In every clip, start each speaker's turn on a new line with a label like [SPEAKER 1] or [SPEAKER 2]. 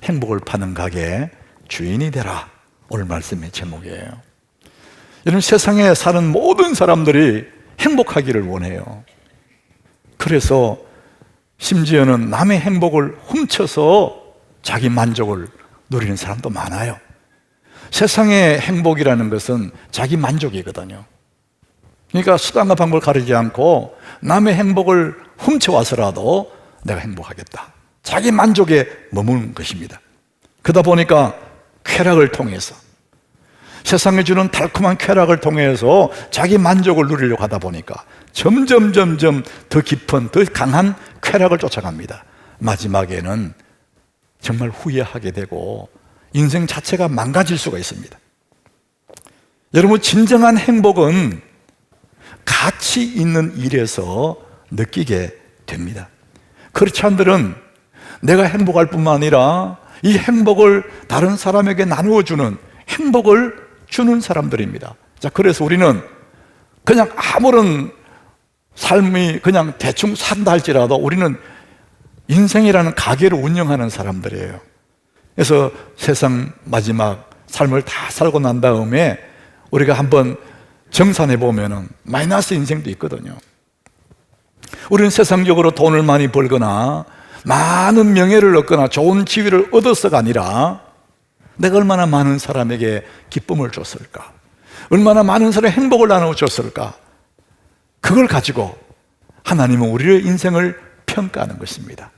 [SPEAKER 1] 행복을 파는 가게 주인이 되라. 오늘 말씀의 제목이에요. 여러분, 세상에 사는 모든 사람들이 행복하기를 원해요. 그래서 심지어는 남의 행복을 훔쳐서 자기 만족을 누리는 사람도 많아요. 세상의 행복이라는 것은 자기 만족이거든요. 그러니까 수단과 방법을 가리지 않고 남의 행복을 훔쳐와서라도 내가 행복하겠다, 자기 만족에 머무는 것입니다. 그러다 보니까 쾌락을 통해서, 세상에 주는 달콤한 쾌락을 통해서 자기 만족을 누리려고 하다 보니까 점점 더 깊은, 더 강한 쾌락을 쫓아갑니다. 마지막에는 정말 후회하게 되고 인생 자체가 망가질 수가 있습니다. 여러분, 진정한 행복은 가치 있는 일에서 느끼게 됩니다. 그렇지 않들은 내가 행복할 뿐만 아니라 이 행복을 다른 사람에게 나누어주는, 행복을 주는 사람들입니다. 자, 그래서 우리는 그냥 아무런 삶이 그냥 대충 산다 할지라도 우리는 인생이라는 가게를 운영하는 사람들이에요. 그래서 세상 마지막 삶을 다 살고 난 다음에 우리가 한번 정산해 보면은 마이너스 인생도 있거든요. 우리는 세상적으로 돈을 많이 벌거나 많은 명예를 얻거나 좋은 지위를 얻어서가 아니라 내가 얼마나 많은 사람에게 기쁨을 줬을까, 얼마나 많은 사람의 행복을 나눠줬을까, 그걸 가지고 하나님은 우리의 인생을 평가하는 것입니다.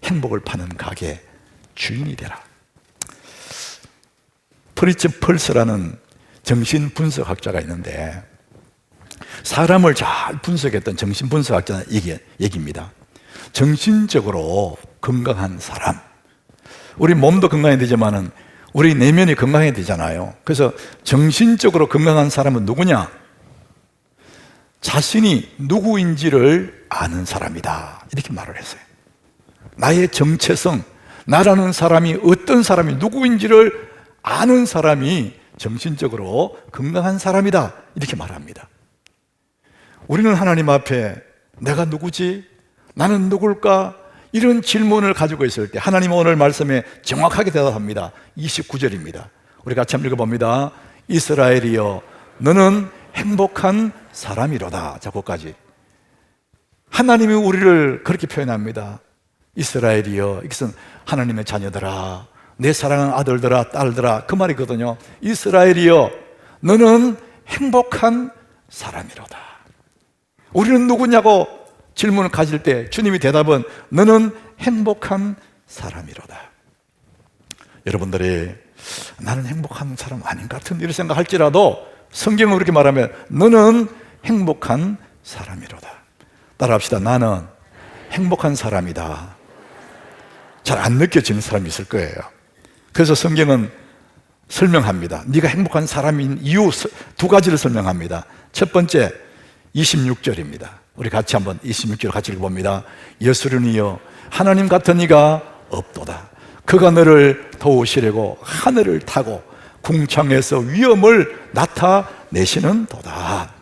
[SPEAKER 1] 행복을 파는 가게 주인이 되라. 프리츠 펄스라는 정신분석학자가 있는데, 사람을 잘 분석했던 정신분석학자는 얘기입니다. 정신적으로 건강한 사람, 우리 몸도 건강해야 되지만은 우리 내면이 건강해야 되잖아요. 그래서 정신적으로 건강한 사람은 누구냐? 자신이 누구인지를 아는 사람이다, 이렇게 말을 했어요. 나의 정체성, 나라는 사람이 어떤 사람이 누구인지를 아는 사람이 정신적으로 건강한 사람이다, 이렇게 말합니다. 우리는 하나님 앞에 내가 누구지? 나는 누굴까? 이런 질문을 가지고 있을 때 하나님은 오늘 말씀에 정확하게 대답합니다. 29절입니다. 우리 같이 한번 읽어봅니다. 이스라엘이여, 너는 행복한 사람이로다. 자, 거기까지. 하나님이 우리를 그렇게 표현합니다. 이스라엘이여, 이것은 하나님의 자녀들아, 내 사랑하는 아들들아, 딸들아, 그 말이거든요. 이스라엘이여, 너는 행복한 사람이로다. 우리는 누구냐고 질문을 가질 때 주님이 대답은 너는 행복한 사람이로다. 여러분들이 나는 행복한 사람 아닌 것 같은 이런 생각할지라도 성경은 그렇게 말하면 너는 행복한 사람이로다. 따라합시다. 나는 행복한 사람이다. 잘 안 느껴지는 사람이 있을 거예요. 그래서 성경은 설명합니다. 네가 행복한 사람인 이유 두 가지를 설명합니다. 첫 번째, 26절입니다. 우리 같이 한번 26절 같이 읽어봅니다. 예수르니여, 하나님 같은 이가 없도다. 그가 너를 도우시려고 하늘을 타고 궁창에서 위엄을 나타내시는 도다.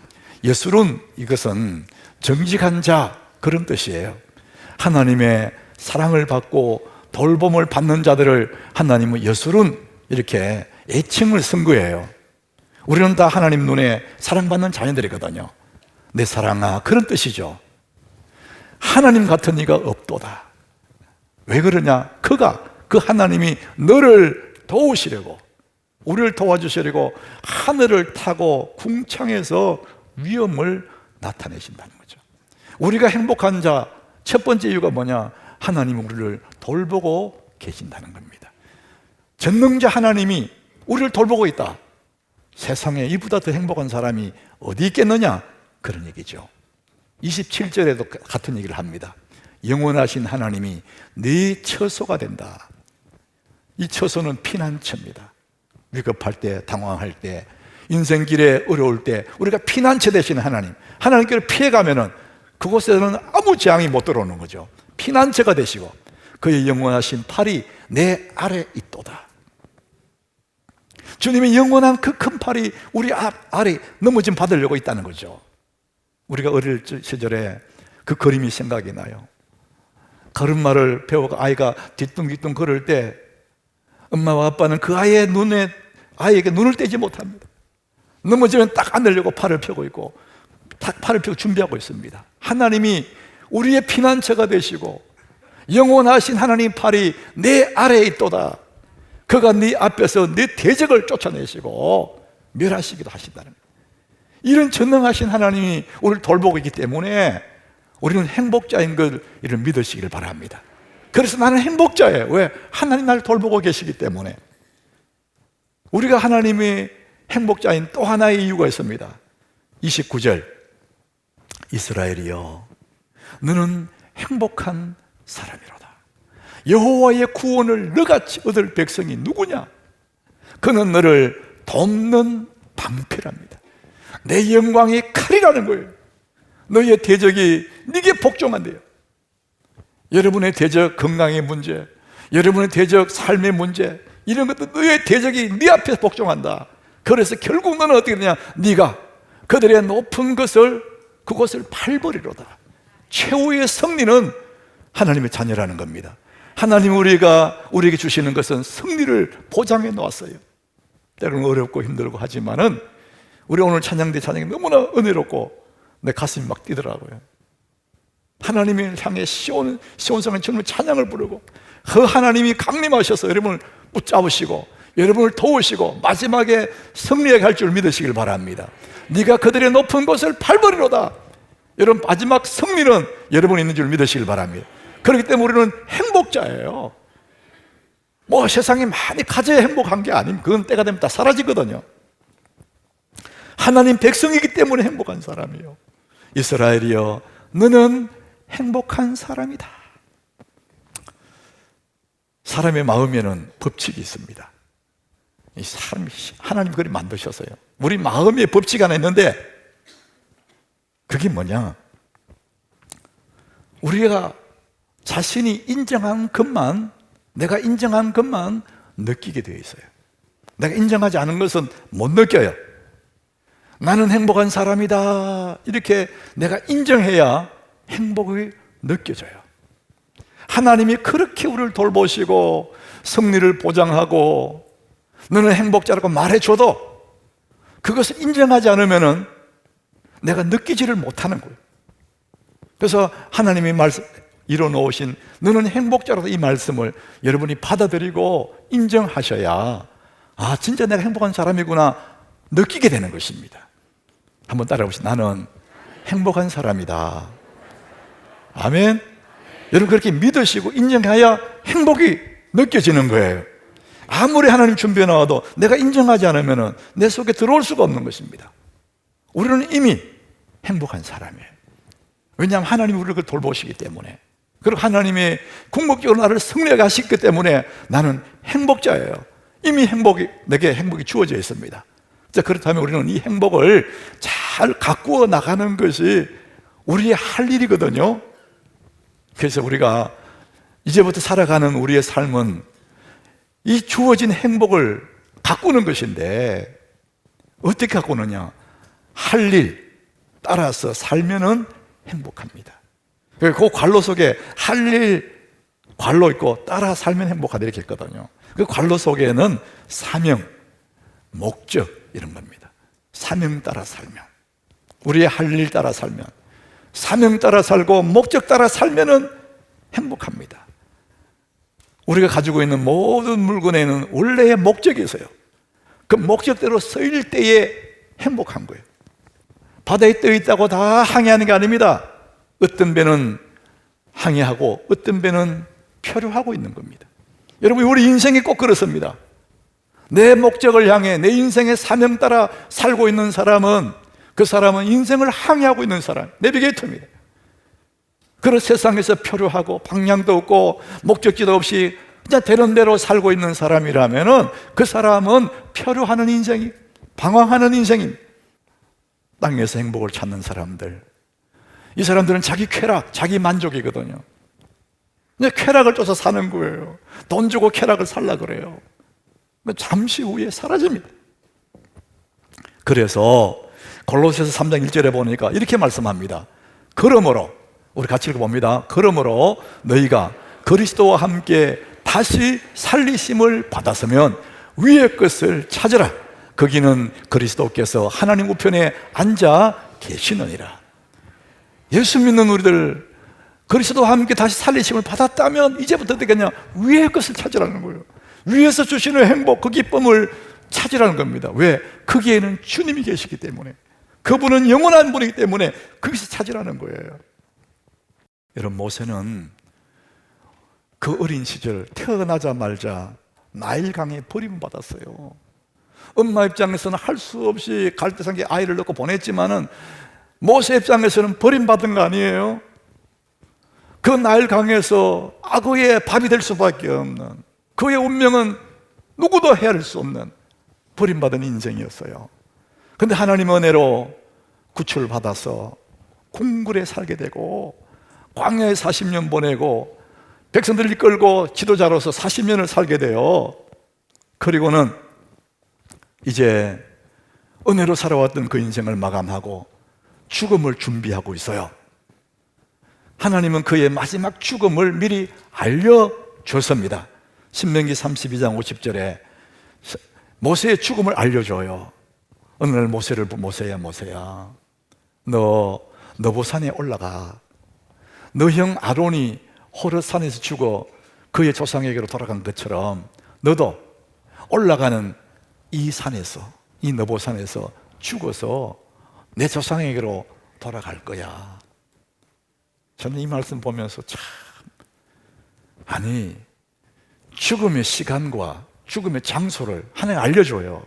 [SPEAKER 1] 예술은, 이것은 정직한 자, 그런 뜻이에요. 하나님의 사랑을 받고 돌봄을 받는 자들을 하나님은 예술은 이렇게 애칭을 쓴 거예요. 우리는 다 하나님 눈에 사랑받는 자녀들이거든요. 내 사랑아, 그런 뜻이죠. 하나님 같은 이가 없도다. 왜 그러냐? 그 하나님이 너를 도우시려고, 우리를 도와주시려고 하늘을 타고 궁창에서 위엄을 나타내신다는 거죠. 우리가 행복한 자 첫 번째 이유가 뭐냐? 하나님은 우리를 돌보고 계신다는 겁니다. 전능자 하나님이 우리를 돌보고 있다. 세상에 이보다 더 행복한 사람이 어디 있겠느냐? 그런 얘기죠. 27절에도 같은 얘기를 합니다. 영원하신 하나님이 네 처소가 된다. 이 처소는 피난처입니다. 위급할 때, 당황할 때, 인생길에 어려울 때 우리가 피난처 되시는 하나님, 하나님께로 피해가면은 그곳에는 아무 재앙이 못 들어오는 거죠. 피난처가 되시고 그의 영원하신 팔이 내 아래 있도다. 주님의 영원한 그 큰 팔이 우리 아래 넘어짐 받으려고 있다는 거죠. 우리가 어릴 시절에 그 그림이 생각이 나요. 걸음마를 배워가 아이가 뒤뚱뒤뚱 걸을 때 엄마와 아빠는 그 아이에게 눈을 떼지 못합니다. 넘어지면 딱 안으려고 팔을 펴고 있고 딱 팔을 펴고 준비하고 있습니다. 하나님이 우리의 피난처가 되시고 영원하신 하나님 팔이 내 아래에 있도다. 그가 네 앞에서 네 대적을 쫓아내시고 멸하시기도 하신다는 거예요. 이런 전능하신 하나님이 우리를 돌보고 있기 때문에 우리는 행복자인 걸 이를 믿으시기를 바랍니다. 그래서 나는 행복자예요. 왜? 하나님 나를 돌보고 계시기 때문에. 우리가 하나님의 행복자인 또 하나의 이유가 있습니다. 29절, 이스라엘이여 너는 행복한 사람이로다. 여호와의 구원을 너같이 얻을 백성이 누구냐? 그는 너를 돕는 방패랍니다. 내 영광이 칼이라는 거예요. 너희의 대적이 네게 복종한대요. 여러분의 대적 건강의 문제, 여러분의 대적 삶의 문제, 이런 것도 너희의 대적이 네 앞에 복종한다. 그래서 결국 너는 어떻게 되냐? 네가 그들의 높은 것을 그것을 밟으리로다. 최후의 승리는 하나님의 자녀라는 겁니다. 하나님 우리에게 주시는 것은 승리를 보장해 놓았어요. 때로는 어렵고 힘들고 하지만은 우리 오늘 찬양대 찬양이 너무나 은혜롭고 내 가슴이 막 뛰더라고요. 하나님을 향해 시온성의 주님의 찬양을 부르고 그 하나님이 강림하셔서 여러분을 붙잡으시고 여러분을 도우시고 마지막에 승리에 갈 줄 믿으시길 바랍니다. 네가 그들의 높은 곳을 밟으리로다. 여러분 마지막 승리는 여러분이 있는 줄 믿으시길 바랍니다. 그렇기 때문에 우리는 행복자예요. 뭐 세상에 많이 가져야 행복한 게 아니면 그건 때가 되면 다 사라지거든요. 하나님 백성이기 때문에 행복한 사람이에요. 이스라엘이여 너는 행복한 사람이다. 사람의 마음에는 법칙이 있습니다. 이 사람이 하나님 그리 만드셨어요. 우리 마음에 법칙 하나 있는데 그게 뭐냐? 우리가 자신이 인정한 것만, 내가 인정한 것만 느끼게 되어 있어요. 내가 인정하지 않은 것은 못 느껴요. 나는 행복한 사람이다 이렇게 내가 인정해야 행복이 느껴져요. 하나님이 그렇게 우리를 돌보시고 승리를 보장하고 너는 행복자라고 말해줘도 그것을 인정하지 않으면 내가 느끼지를 못하는 거예요. 그래서 하나님이 이뤄놓으신 너는 행복자라고 이 말씀을 여러분이 받아들이고 인정하셔야 아 진짜 내가 행복한 사람이구나 느끼게 되는 것입니다. 한번 따라해보시죠. 나는 행복한 사람이다. 아멘. 여러분 그렇게 믿으시고 인정해야 행복이 느껴지는 거예요. 아무리 하나님 준비해 나와도 내가 인정하지 않으면 내 속에 들어올 수가 없는 것입니다. 우리는 이미 행복한 사람이에요. 왜냐하면 하나님이 우리를 돌보시기 때문에, 그리고 하나님이 궁극적으로 나를 승리하게 하시기 때문에 나는 행복자예요. 이미 내게 행복이 주어져 있습니다. 자, 그렇다면 우리는 이 행복을 잘 가꾸어 나가는 것이 우리의 할 일이거든요. 그래서 우리가 이제부터 살아가는 우리의 삶은 이 주어진 행복을 가꾸는 것인데 어떻게 가꾸느냐? 할 일 따라서 살면은 행복합니다. 그 관로 속에 할 일 관로 있고 따라 살면 행복하다 이렇게 했거든요. 그 관로 속에는 사명, 목적 이런 겁니다. 사명 따라 살면, 우리의 할 일 따라 살면, 사명 따라 살고 목적 따라 살면은 행복합니다. 우리가 가지고 있는 모든 물건에는 원래의 목적이 있어요. 그 목적대로 쓰일 때에 행복한 거예요. 바다에 떠 있다고 다 항해하는 게 아닙니다. 어떤 배는 항해하고 어떤 배는 표류하고 있는 겁니다. 여러분 우리 인생이 꼭 그렇습니다. 내 목적을 향해 내 인생의 사명 따라 살고 있는 사람은 그 사람은 인생을 항해하고 있는 사람, 내비게이터입니다. 그런 세상에서 표류하고 방향도 없고 목적지도 없이 그냥 되는 대로 살고 있는 사람이라면 그 사람은 표류하는 인생이, 방황하는 인생입니다. 땅에서 행복을 찾는 사람들, 이 사람들은 자기 쾌락, 자기 만족이거든요. 근데 쾌락을 쫓아 사는 거예요. 돈 주고 쾌락을 살라 그래요. 잠시 후에 사라집니다. 그래서 골로새서 3장 1절에 보니까 이렇게 말씀합니다. 그러므로 우리 같이 읽어봅니다. 그러므로 너희가 그리스도와 함께 다시 살리심을 받았으면 위의 것을 찾으라. 거기는 그리스도께서 하나님 우편에 앉아 계시느니라. 예수 믿는 우리들, 그리스도와 함께 다시 살리심을 받았다면 이제부터 어떻게 하냐? 위의 것을 찾으라는 거예요. 위에서 주시는 행복, 그 기쁨을 찾으라는 겁니다. 왜? 거기에는 주님이 계시기 때문에, 그분은 영원한 분이기 때문에 거기서 찾으라는 거예요. 여러분, 모세는 그 어린 시절 태어나자마자 나일강에 버림받았어요. 엄마 입장에서는 할 수 없이 갈대상에 아이를 넣고 보냈지만은 모세 입장에서는 버림받은 거 아니에요? 그 나일강에서 악어의 밥이 될 수밖에 없는, 그의 운명은 누구도 헤아릴 수 없는 버림받은 인생이었어요. 그런데 하나님 은혜로 구출받아서 궁굴에 살게 되고 광야에 40년 보내고 백성들을 이끌고 지도자로서 40년을 살게 돼요. 그리고는 이제 은혜로 살아왔던 그 인생을 마감하고 죽음을 준비하고 있어요. 하나님은 그의 마지막 죽음을 미리 알려줬습니다. 신명기 32장 50절에 모세의 죽음을 알려줘요. 어느 날 모세야 너 너보산에 올라가. 너 형 아론이 호르산에서 죽어 그의 조상에게로 돌아간 것처럼 너도 올라가는 이 산에서, 이 너보산에서 죽어서 내 조상에게로 돌아갈 거야. 저는 이 말씀 보면서 참, 아니, 죽음의 시간과 죽음의 장소를 하나님 알려줘요.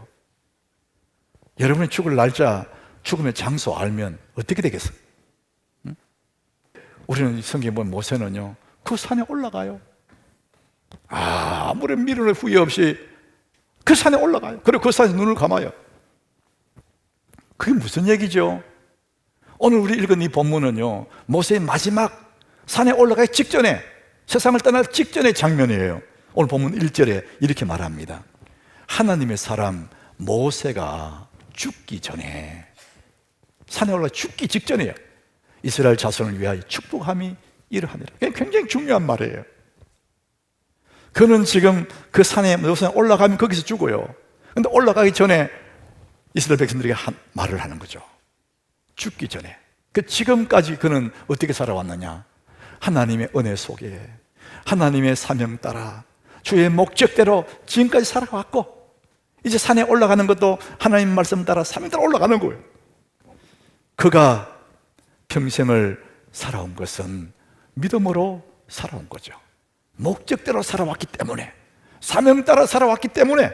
[SPEAKER 1] 여러분이 죽을 날짜, 죽음의 장소 알면 어떻게 되겠어요? 응? 우리는 성경에 보면 모세는요, 그 산에 올라가요. 아무런 미련의 후회 없이 그 산에 올라가요. 그리고 그 산에서 눈을 감아요. 그게 무슨 얘기죠? 오늘 우리 읽은 이 본문은요, 모세의 마지막 산에 올라가기 직전에, 세상을 떠날 직전의 장면이에요. 오늘 본문 1절에 이렇게 말합니다. 하나님의 사람 모세가 죽기 전에, 산에 올라가 죽기 직전이에요. 이스라엘 자손을 위하여 축복함이 이러하니라. 굉장히 중요한 말이에요. 그는 지금 그 산에 올라가면 거기서 죽어요. 근데 올라가기 전에 이스라엘 백성들에게 말을 하는 거죠. 죽기 전에. 지금까지 그는 어떻게 살아왔느냐? 하나님의 은혜 속에, 하나님의 사명 따라 주의 목적대로 지금까지 살아왔고, 이제 산에 올라가는 것도 하나님 말씀 따라 사명 따라 올라가는 거예요. 그가 평생을 살아온 것은 믿음으로 살아온 거죠. 목적대로 살아왔기 때문에, 사명 따라 살아왔기 때문에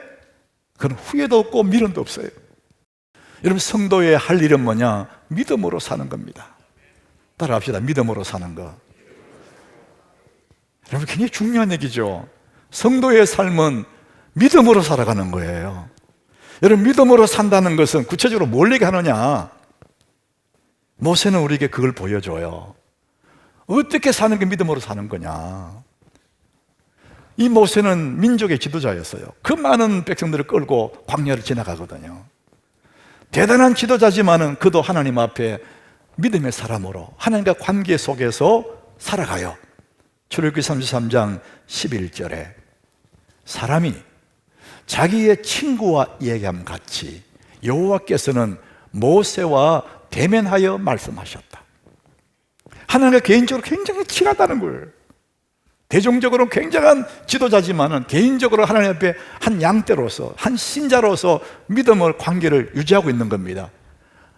[SPEAKER 1] 그는 후회도 없고 미련도 없어요. 여러분, 성도의 할 일은 뭐냐? 믿음으로 사는 겁니다. 따라합시다. 믿음으로 사는 거. 여러분, 굉장히 중요한 얘기죠. 성도의 삶은 믿음으로 살아가는 거예요. 여러분, 믿음으로 산다는 것은 구체적으로 뭘 얘기하느냐? 모세는 우리에게 그걸 보여줘요. 어떻게 사는 게 믿음으로 사는 거냐? 이 모세는 민족의 지도자였어요. 그 많은 백성들을 끌고 광야를 지나가거든요. 대단한 지도자지만은 그도 하나님 앞에 믿음의 사람으로 하나님과 관계 속에서 살아가요. 출애굽기 33장 11절에 사람이 자기의 친구와 얘기함 같이 여호와께서는 모세와 대면하여 말씀하셨다. 하나님과 개인적으로 굉장히 친하다는 거예요. 대중적으로는 굉장한 지도자지만은 개인적으로 하나님 앞에 한 양떼로서, 한 신자로서 믿음을, 관계를 유지하고 있는 겁니다.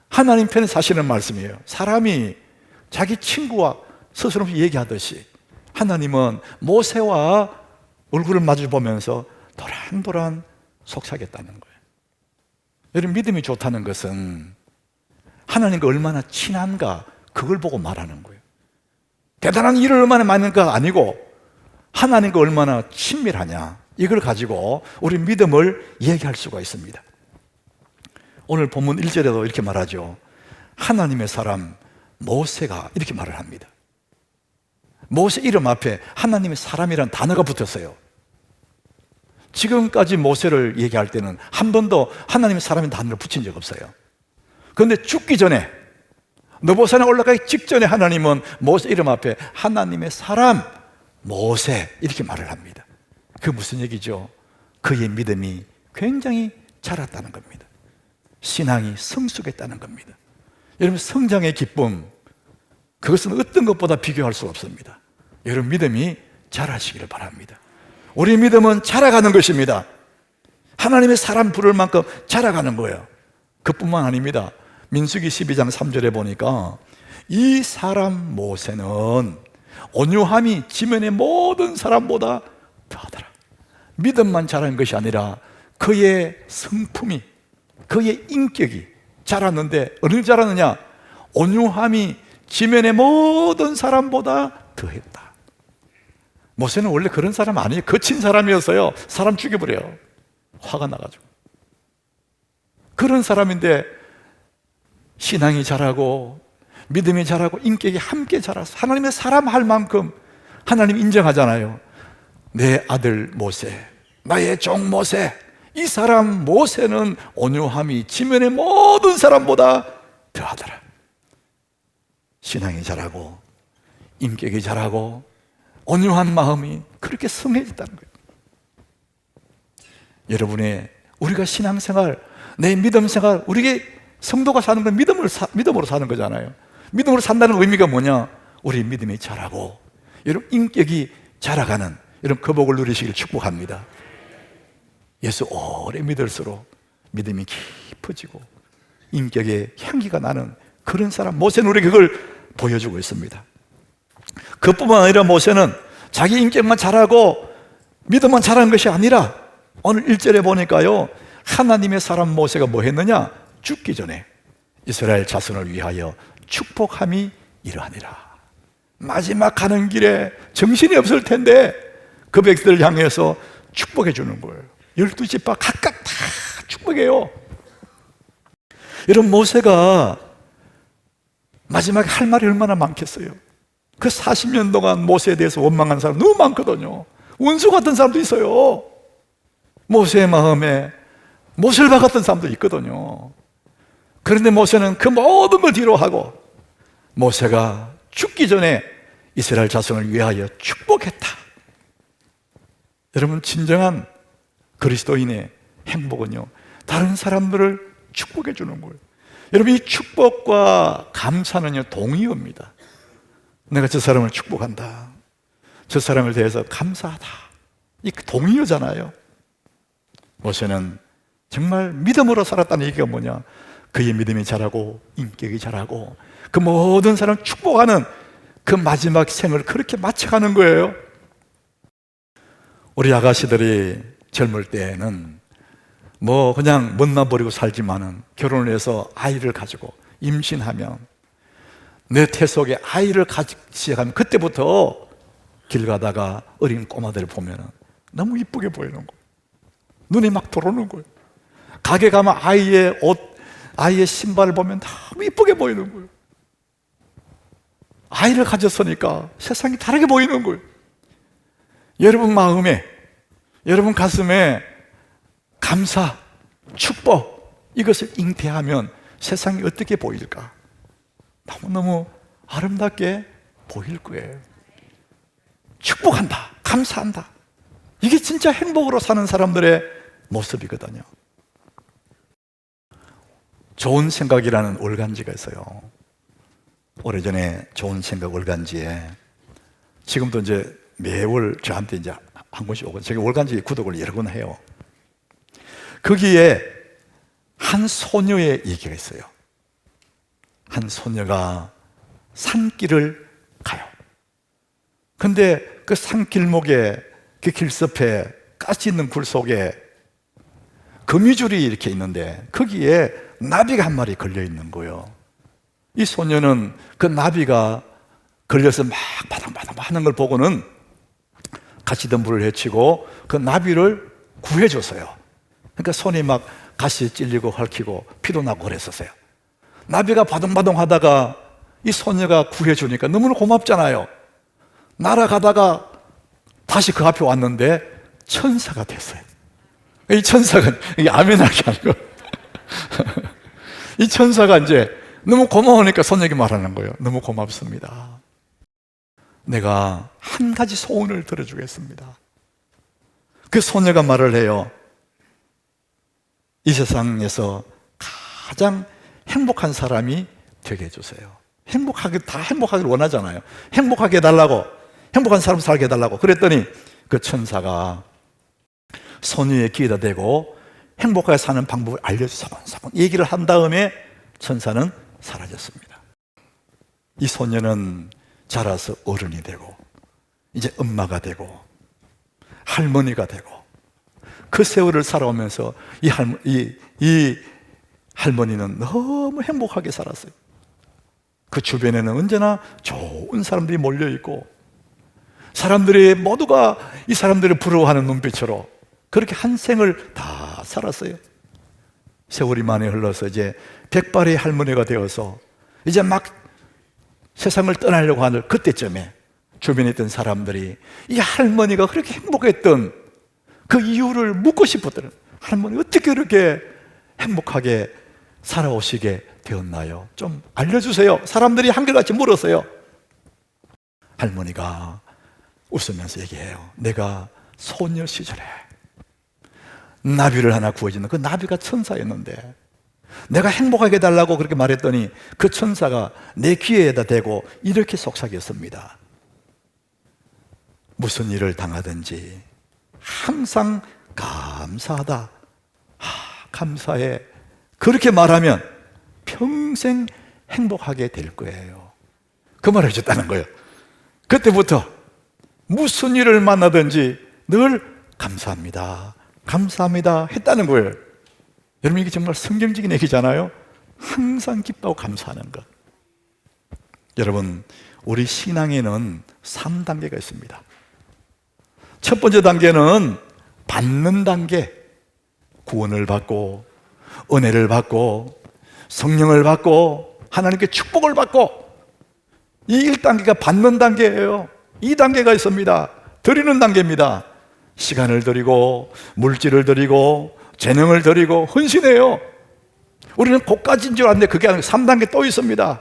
[SPEAKER 1] 하나님 편에 사시는 말씀이에요. 사람이 자기 친구와 스스로 얘기하듯이 하나님은 모세와 얼굴을 마주 보면서 도란도란 속삭였다는 거예요. 여러분, 믿음이 좋다는 것은 하나님과 얼마나 친한가, 그걸 보고 말하는 거예요. 대단한 일을 얼마나 많이 하는가 아니고 하나님과 얼마나 친밀하냐, 이걸 가지고 우리 믿음을 얘기할 수가 있습니다. 오늘 본문 1절에도 이렇게 말하죠. 하나님의 사람 모세가 이렇게 말을 합니다. 모세 이름 앞에 하나님의 사람이라는 단어가 붙었어요. 지금까지 모세를 얘기할 때는 한 번도 하나님의 사람의 단어를 붙인 적 없어요. 그런데 죽기 전에 느보산에 올라가기 직전에 하나님은 모세 이름 앞에 하나님의 사람 모세 이렇게 말을 합니다. 그게 무슨 얘기죠? 그의 믿음이 굉장히 자랐다는 겁니다. 신앙이 성숙했다는 겁니다. 여러분, 성장의 기쁨, 그것은 어떤 것보다 비교할 수 없습니다. 여러분, 믿음이 자라시기를 바랍니다. 우리 믿음은 자라가는 것입니다. 하나님의 사람 부를 만큼 자라가는 거예요. 그뿐만 아닙니다. 민수기 12장 3절에 보니까 이 사람 모세는 온유함이 지면의 모든 사람보다 더하더라. 믿음만 자란 것이 아니라 그의 성품이, 그의 인격이 자랐는데, 어느 자랐느냐? 온유함이 지면의 모든 사람보다 더했다. 모세는 원래 그런 사람 아니에요. 거친 사람이었어요. 사람 죽여버려요. 화가 나가지고. 그런 사람인데 신앙이 자라고 믿음이 자라고 인격이 함께 자라서 하나님의 사람 할 만큼 하나님 인정하잖아요. 내 아들 모세, 나의 종 모세, 이 사람 모세는 온유함이 지면의 모든 사람보다 더하더라. 신앙이 자라고 인격이 자라고 온유한 마음이 그렇게 성해졌다는 거예요. 여러분의 우리가 신앙생활, 내 믿음생활, 우리의 성도가 사는 건 믿음으로 사는 거잖아요. 믿음으로 산다는 의미가 뭐냐? 우리 믿음이 자라고 여러분 인격이 자라가는 이런 그 복을 누리시길 축복합니다. 예수 오래 믿을수록 믿음이 깊어지고 인격의 향기가 나는 그런 사람, 모세는 우리에게 그걸 보여주고 있습니다. 그뿐만 아니라 모세는 자기 인격만 자라고 믿음만 자라는 것이 아니라 오늘 1절에 보니까요, 하나님의 사람 모세가 뭐 했느냐? 죽기 전에 이스라엘 자손을 위하여 축복함이 이러하니라. 마지막 가는 길에 정신이 없을 텐데 그 백성들을 향해서 축복해 주는 거예요. 12지파 각각 다 축복해요. 여러분, 모세가 마지막에 할 말이 얼마나 많겠어요. 그 40년 동안 모세에 대해서 원망한 사람 너무 많거든요. 원수 같은 사람도 있어요. 모세의 마음에 모세를 박았던 사람도 있거든요. 그런데 모세는 그 모든 걸 뒤로 하고 모세가 죽기 전에 이스라엘 자손을 위하여 축복했다. 여러분, 진정한 그리스도인의 행복은요, 다른 사람들을 축복해 주는 거예요. 여러분, 이 축복과 감사는요, 동의어입니다. 내가 저 사람을 축복한다, 저 사람에 대해서 감사하다, 이 동의어잖아요. 모세는 정말 믿음으로 살았다는 얘기가 뭐냐? 그의 믿음이 자라고 인격이 자라고 그 모든 사람을 축복하는 그 마지막 생을 그렇게 마쳐가는 거예요. 우리 아가씨들이 젊을 때에는 뭐 그냥 못나 버리고 살지만은 결혼을 해서 아이를 가지고 임신하면 내 태 속에 아이를 가지기 시작하면 그때부터 길 가다가 어린 꼬마들을 보면은 너무 이쁘게 보이는 거예요. 눈이 막 들어오는 거예요. 가게 가면 아이의 옷, 아이의 신발을 보면 너무 이쁘게 보이는 거예요. 아이를 가졌으니까 세상이 다르게 보이는 거예요. 여러분 마음에, 여러분 가슴에 감사, 축복 이것을 잉태하면 세상이 어떻게 보일까? 너무너무 아름답게 보일 거예요. 축복한다, 감사한다, 이게 진짜 행복으로 사는 사람들의 모습이거든요. 좋은 생각이라는 월간지가 있어요. 오래전에 좋은 생각 월간지에, 지금도 이제 매월 저한테 이제 한 권씩 오고, 제가 월간지 구독을 여러 권 해요. 거기에 한 소녀의 얘기가 있어요. 한 소녀가 산길을 가요. 근데 그 산길목에, 그 길섭에 가시 있는 굴 속에 거미줄이 이렇게 있는데 거기에 나비가 한 마리 걸려 있는 거예요. 이 소녀는 그 나비가 걸려서 막 바닥바닥 하는 걸 보고는 가시덤불을 헤치고 그 나비를 구해줬어요. 그러니까 손이 막 가시에 찔리고 헐키고 피도 나고 그랬었어요. 나비가 바둥바둥 하다가 이 소녀가 구해주니까 너무나 고맙잖아요. 날아가다가 다시 그 앞에 왔는데 천사가 됐어요. 이 천사가, 이게 아멘하게 아니고 이 천사가 이제 너무 고마우니까 손님이 말하는 거예요. 너무 고맙습니다. 내가 한 가지 소원을 들어주겠습니다. 그 소녀가 말을 해요. 이 세상에서 가장 행복한 사람이 되게 해주세요. 다 행복하기를 원하잖아요. 행복하게 해달라고, 행복한 사람 살게 해달라고. 그랬더니 그 천사가 소녀의 귀에다 대고 행복하게 사는 방법을 알려주사건사건 얘기를 한 다음에 천사는 사라졌습니다. 이 소녀는 자라서 어른이 되고 이제 엄마가 되고 할머니가 되고 그 세월을 살아오면서 이 할머니는 너무 행복하게 살았어요. 그 주변에는 언제나 좋은 사람들이 몰려있고 사람들이 모두가 이 사람들을 부러워하는 눈빛으로 그렇게 한 생을 다 살았어요. 세월이 많이 흘러서 이제 백발의 할머니가 되어서 이제 막 세상을 떠나려고 하는 그때쯤에 주변에 있던 사람들이 이 할머니가 그렇게 행복했던 그 이유를 묻고 싶었더라고요. 할머니 어떻게 그렇게 행복하게 살아오시게 되었나요? 좀 알려주세요. 사람들이 한결같이 물었어요. 할머니가 웃으면서 얘기해요. 내가 소녀 시절에 나비를 하나 구해주는 그 나비가 천사였는데 내가 행복하게 해달라고 그렇게 말했더니 그 천사가 내 귀에다 대고 이렇게 속삭였습니다. 무슨 일을 당하든지 항상 감사하다. 감사해. 그렇게 말하면 평생 행복하게 될 거예요. 그 말을 해줬다는 거예요. 그때부터 무슨 일을 만나든지 늘 감사합니다. 감사합니다 했다는 거예요. 여러분 이게 정말 성경적인 얘기잖아요. 항상 기뻐하고 감사하는 것. 여러분 우리 신앙에는 3단계가 있습니다. 첫 번째 단계는 받는 단계. 구원을 받고 은혜를 받고 성령을 받고 하나님께 축복을 받고 이 1단계가 받는 단계예요. 2단계가 있습니다. 드리는 단계입니다. 시간을 드리고 물질을 드리고 재능을 드리고 헌신해요. 우리는 그까지인 줄 알았는데 그게 아니고 3단계 또 있습니다.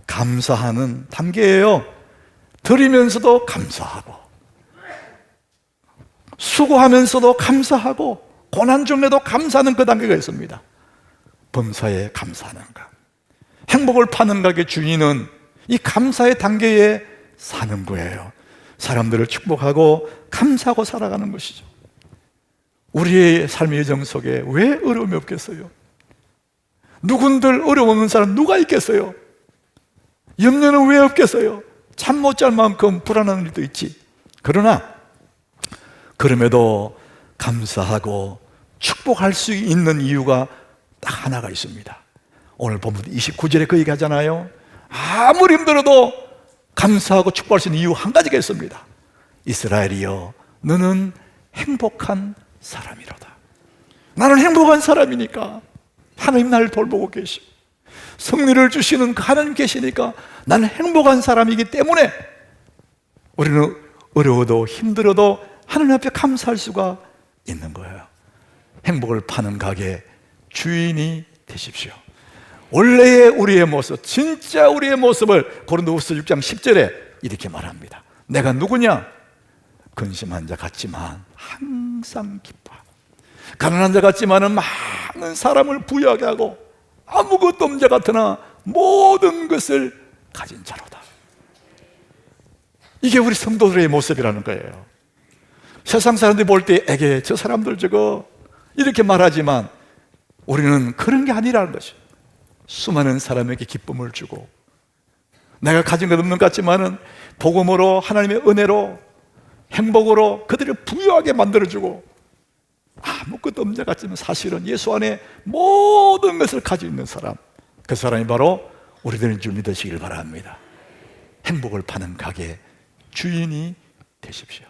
[SPEAKER 1] 감사하는 단계예요. 드리면서도 감사하고 수고하면서도 감사하고 고난 중에도 감사하는 그 단계가 있습니다. 범사에 감사하는 것. 행복을 파는 가게 주인은 이 감사의 단계에 사는 거예요. 사람들을 축복하고 감사하고 살아가는 것이죠. 우리의 삶의 여정 속에 왜 어려움이 없겠어요? 누군들 어려움 없는 사람 누가 있겠어요? 염려는 왜 없겠어요? 잠 못 잘 만큼 불안한 일도 있지. 그러나 그럼에도 감사하고 축복할 수 있는 이유가 딱 하나가 있습니다. 오늘 본문 29절에 그 얘기 하잖아요. 아무리 힘들어도 감사하고 축복할 수 있는 이유 한 가지가 있습니다. 이스라엘이여 너는 행복한 사람이로다. 나는 행복한 사람이니까 하나님 나를 돌보고 계시고 승리를 주시는 그 하나님 계시니까 나는 행복한 사람이기 때문에 우리는 어려워도 힘들어도 하나님 앞에 감사할 수가 있는 거예요. 행복을 파는 가게 주인이 되십시오. 원래의 우리의 모습, 진짜 우리의 모습을 고린도후서 6장 10절에 이렇게 말합니다. 내가 누구냐? 근심한 자 같지만 항상 기뻐. 가난한 자 같지만은 많은 사람을 부유하게 하고 아무것도 없는 자 같으나 모든 것을 가진 자로다. 이게 우리 성도들의 모습이라는 거예요. 세상 사람들이 볼 때 에게 저 사람들 저거 이렇게 말하지만 우리는 그런 게 아니라는 것이죠. 수많은 사람에게 기쁨을 주고 내가 가진 것 없는 것 같지만은 복음으로 하나님의 은혜로 행복으로 그들을 부유하게 만들어주고 아무것도 없는 자 같지만 사실은 예수 안에 모든 것을 가지고 있는 사람, 그 사람이 바로 우리들인 줄 믿으시길 바랍니다. 행복을 파는 가게 주인이 되십시오.